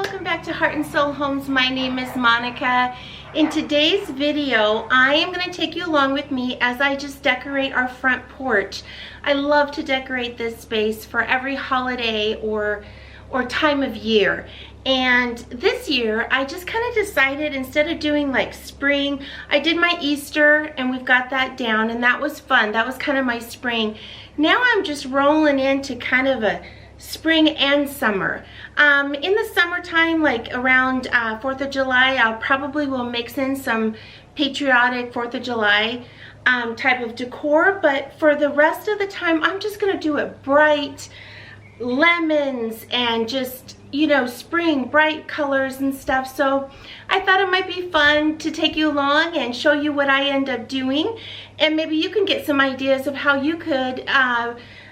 welcome back to Heart and Soul Homes. My name is Monica. In today's video, I am going to take you along with me as I just decorate our front porch. I love to decorate this space for every holiday or time of year. And this year, I just kind of decided instead of doing like spring, I did my Easter and we've got that down and that was fun. That was kind of my spring. Now I'm just rolling into kind of a spring and summer. In the summertime, like around 4th of July, I'll probably will mix in some patriotic 4th of July type of decor, but for the rest of the time, I'm just gonna do it bright, lemons and just, you know, spring, bright colors and stuff. So I thought it might be fun to take you along and show you what I end up doing, and maybe you can get some ideas of how you could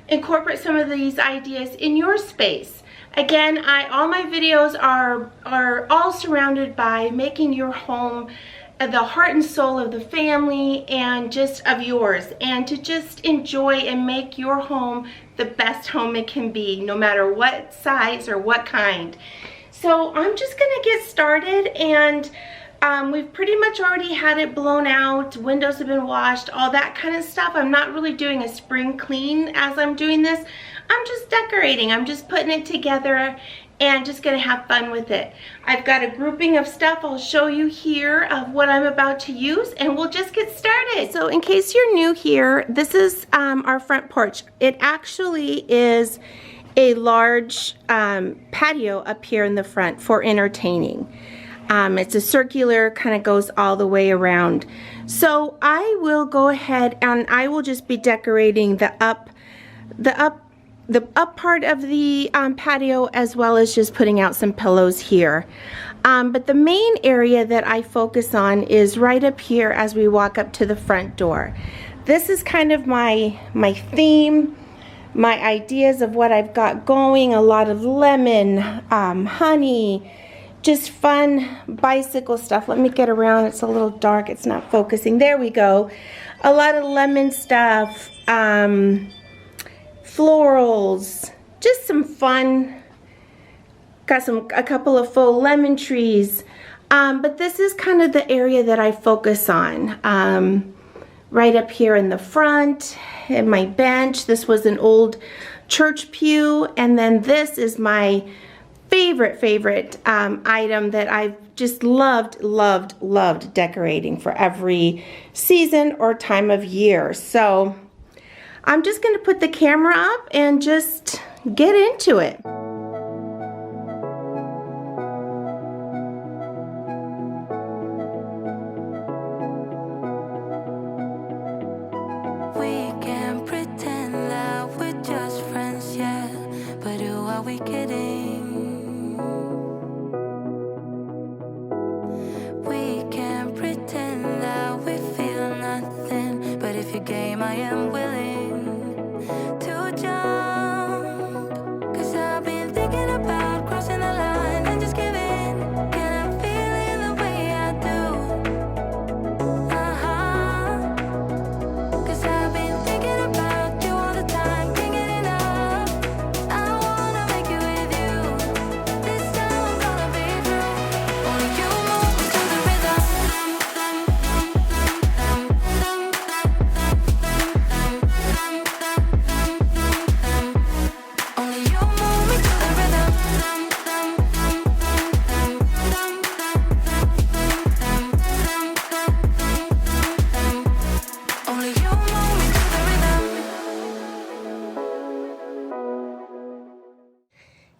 incorporate some of these ideas in your space. Again, all my videos are all surrounded by making your home the heart and soul of the family and just of yours, and to just enjoy and make your home the best home it can be, no matter what size or what kind. So I'm just gonna get started, and we've pretty much already had it blown out, windows have been washed, all that kind of stuff. I'm not really doing a spring clean as I'm doing this. I'm just decorating, I'm just putting it together and just gonna have fun with it. I've got a grouping of stuff I'll show you here of what I'm about to use, and we'll just get started. So in case you're new here, this is our front porch. It actually is a large patio up here in the front for entertaining. It's a circular, kind of goes all the way around. So I will go ahead and I will just be decorating the up part of the patio, as well as just putting out some pillows here. But the main area that I focus on is right up here as we walk up to the front door. This is kind of my theme, my ideas of what I've got going. A lot of lemon, honey, just fun bicycle stuff. Let me get around. It's a little dark. It's not focusing. There we go. A lot of lemon stuff, florals, just some fun. Got a couple of faux lemon trees. But this is kind of the area that I focus on. Right up here in the front, and my bench. This was an old church pew, and then this is my favorite item that I've just loved decorating for every season or time of year. So I'm just going to put the camera up and just get into it. We can pretend that we're just friends, yeah, but who are we kidding? We can pretend that we feel nothing, but if you're game, I am willing to jump. 'Cause I've been thinking about crossing the line and just giving. Can I feel it the way I do? Cause I've been thinking about you all the time, can't get enough. I wanna make it with you. This time I'm gonna be true. Only you move me to the rhythm. Only you move me to the rhythm. Only you move me to the rhythm.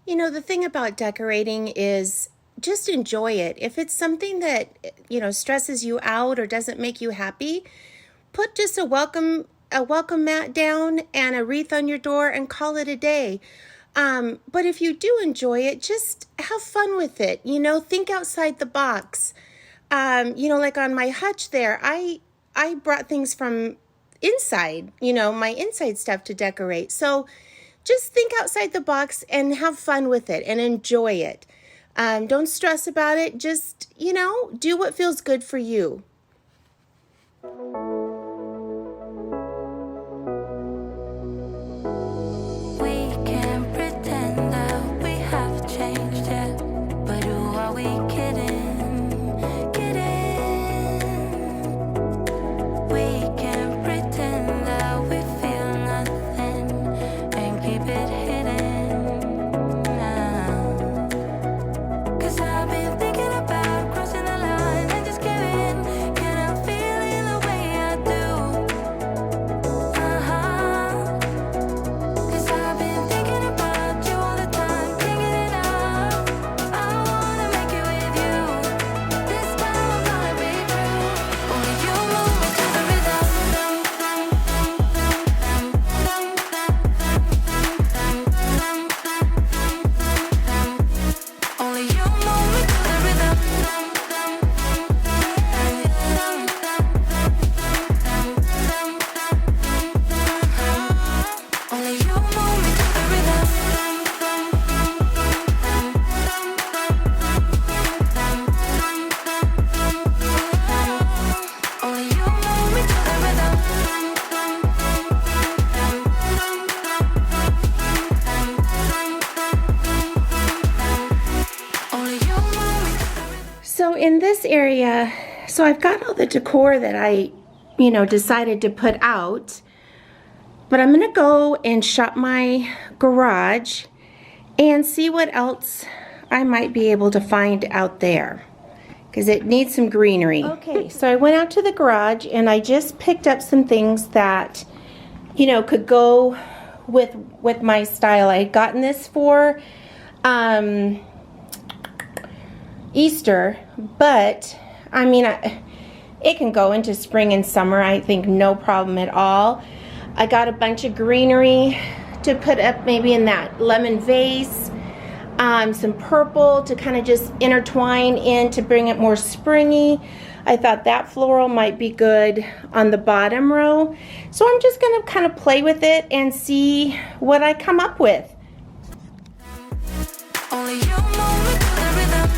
You know, the thing about decorating is just enjoy it. If it's something that, you know, stresses you out or doesn't make you happy, put just a welcome mat down and a wreath on your door and call it a day. But if you do enjoy it, just have fun with it. You know, think outside the box. You know, like on my hutch there, I brought things from inside, you know, my inside stuff to decorate. So just think outside the box and have fun with it and enjoy it. Don't stress about it. Just, you know, do what feels good for you. We can pretend that we have changed, yeah, but in this area, so I've got all the decor that I, you know, decided to put out, but I'm gonna go and shop my garage and see what else I might be able to find out there, because it needs some greenery. Okay, so I went out to the garage and I just picked up some things that, you know, could go with my style. I had gotten this for Easter, but I mean, it can go into spring and summer, I think, no problem at all. I got a bunch of greenery to put up maybe in that lemon vase, some purple to kind of just intertwine in to bring it more springy. I thought that floral might be good on the bottom row. So I'm just gonna kind of play with it and see what I come up with. Only you know me to the rhythm.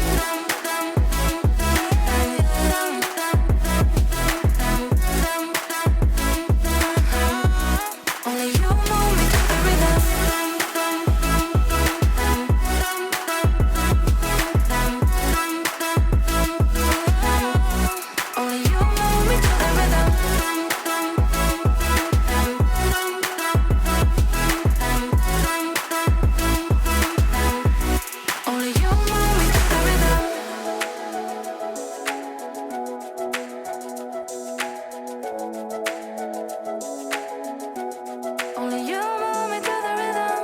Only you know me to the rhythm. Only you know me to the rhythm. Only you know me to the rhythm.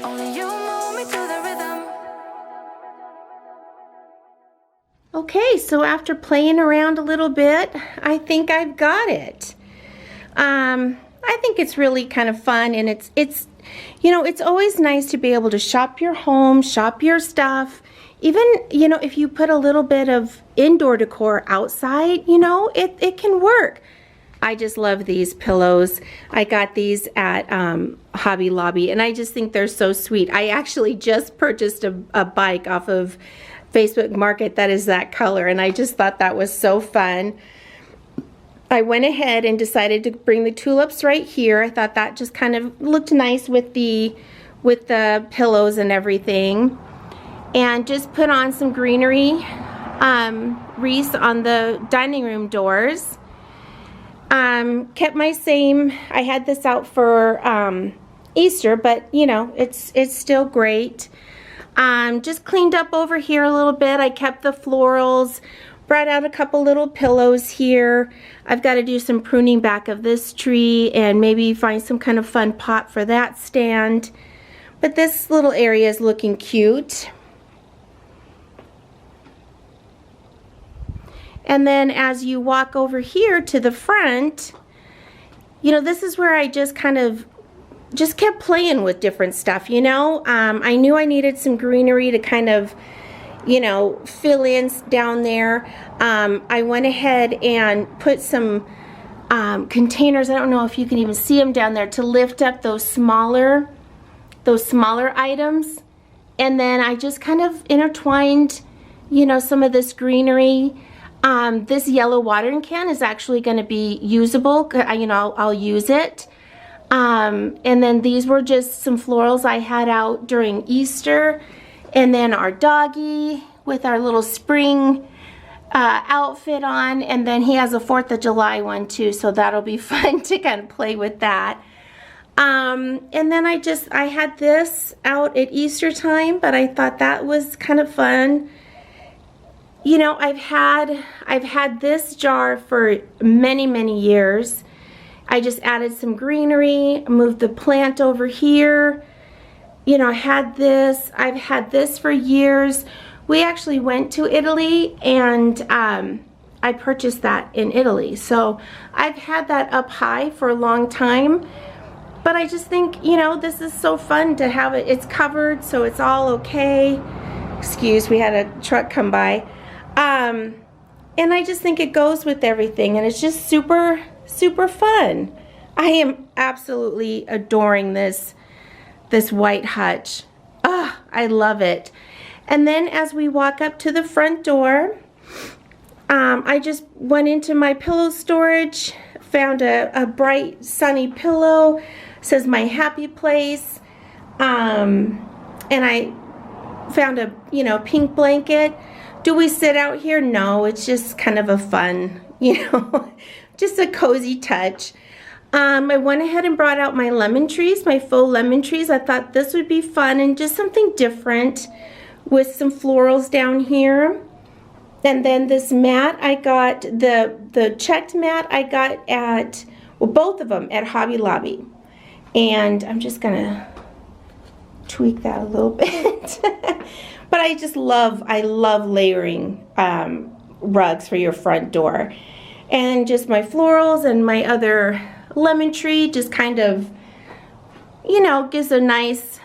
Only you know me to the rhythm. Only you know me to the rhythm. Okay, so after playing around a little bit, I think I've got it. I think it's really kind of fun, and it's you know, it's always nice to be able to shop your home, shop your stuff. Even, you know, if you put a little bit of indoor decor outside, you know, it can work. I just love these pillows. I got these at Hobby Lobby, and I just think they're so sweet. I actually just purchased a bike off of Facebook Market that is that color, and I just thought that was so fun. I went ahead and decided to bring the tulips right here. I thought that just kind of looked nice with the pillows and everything. And just put on some greenery wreaths on the dining room doors. Kept my same, I had this out for Easter, but you know, it's still great. Just cleaned up over here a little bit. I kept the florals, brought out a couple little pillows here. I've got to do some pruning back of this tree and maybe find some kind of fun pot for that stand. But this little area is looking cute. And then as you walk over here to the front, you know, this is where I just kind of kept playing with different stuff, you know. I knew I needed some greenery to kind of, you know, fill in down there. I went ahead and put some containers, I don't know if you can even see them down there, to lift up those smaller items. And then I just kind of intertwined, you know, some of this greenery. This yellow watering can is actually going to be usable. You know, I'll use it. And then these were just some florals I had out during Easter. And then our doggy with our little spring outfit on. And then he has a 4th of July one too, so that'll be fun to kind of play with that. And then I had this out at Easter time, but I thought that was kind of fun. You know, I've had this jar for many years. I just added some greenery, moved the plant over here. You know, I've had this for years. We actually went to Italy, and I purchased that in Italy. So I've had that up high for a long time. But I just think, you know, this is so fun to have it. It's covered, so it's all okay. Excuse, we had a truck come by. And I just think it goes with everything, and it's just super fun. I am absolutely adoring this white hutch. Ah, I love it. And then as we walk up to the front door, I just went into my pillow storage, found a bright sunny pillow. says my happy place. And I found a, you know, pink blanket. Do we sit out here? No, it's just kind of a fun, you know, just a cozy touch. I went ahead and brought out my lemon trees, my faux lemon trees. I thought this would be fun and just something different with some florals down here. And then this mat, I got the checked mat I got at, well, both of them at Hobby Lobby. And I'm just gonna tweak that a little bit. But I love layering rugs for your front door. And just my florals and my other lemon tree just kind of, you know, gives a nice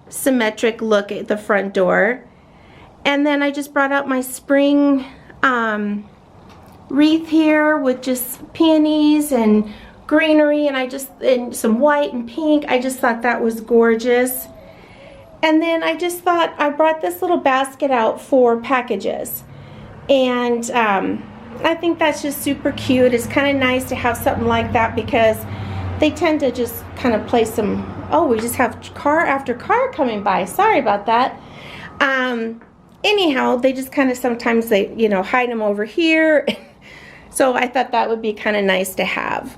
symmetric look at the front door. And then I just brought out my spring wreath here with just peonies and greenery, and some white and pink. I just thought that was gorgeous. And then I just thought I brought this little basket out for packages. And I think that's just super cute. It's kind of nice to have something like that because they tend to just kind of place some, oh, we just have car after car coming by. Sorry about that. Anyhow, they just kind of sometimes they, you know, hide them over here. So I thought that would be kind of nice to have.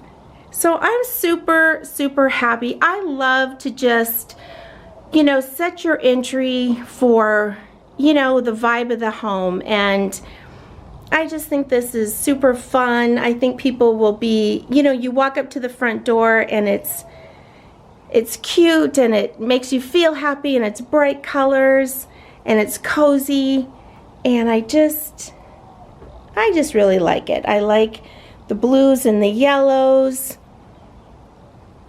So I'm super, super happy. I love to just, you know, set your entry for, you know, the vibe of the home. And I just think this is super fun. I think people will be, you know, you walk up to the front door and it's cute and it makes you feel happy and it's bright colors and it's cozy, and I just really like it. I like the blues and the yellows,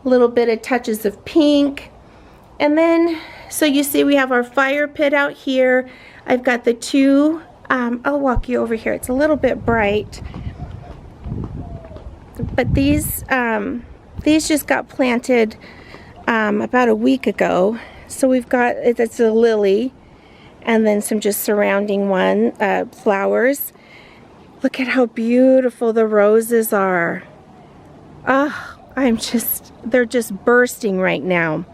a little bit of touches of pink. And then, so you see we have our fire pit out here. I've got the two, I'll walk you over here. It's a little bit bright. But these just got planted about a week ago. So we've got, it's a lily, and then some just surrounding flowers. Look at how beautiful the roses are. Oh, they're just bursting right now.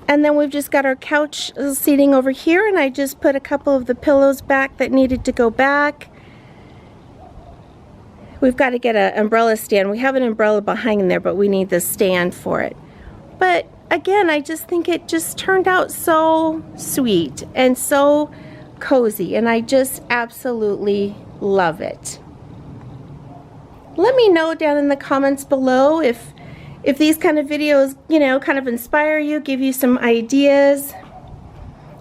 And then we've just got our couch seating over here, and I just put a couple of the pillows back that needed to go back. We've got to get an umbrella stand. We have an umbrella behind there, but we need the stand for it. But again, I just think it just turned out so sweet and so cozy, and I just absolutely love it. Let me know down in the comments below if these kind of videos, you know, kind of inspire you, give you some ideas.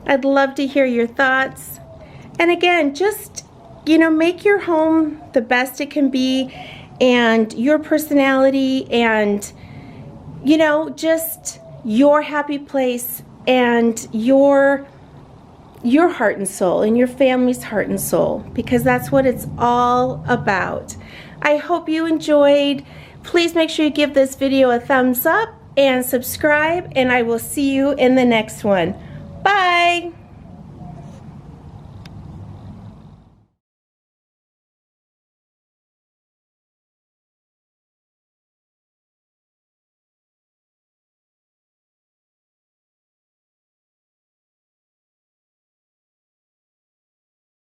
I'd love to hear your thoughts. And again, just, you know, make your home the best it can be, and your personality, and, you know, just your happy place, and your heart and soul, and your family's heart and soul, because that's what it's all about. I hope you enjoyed. Please make sure you give this video a thumbs up and subscribe, and I will see you in the next one. Bye!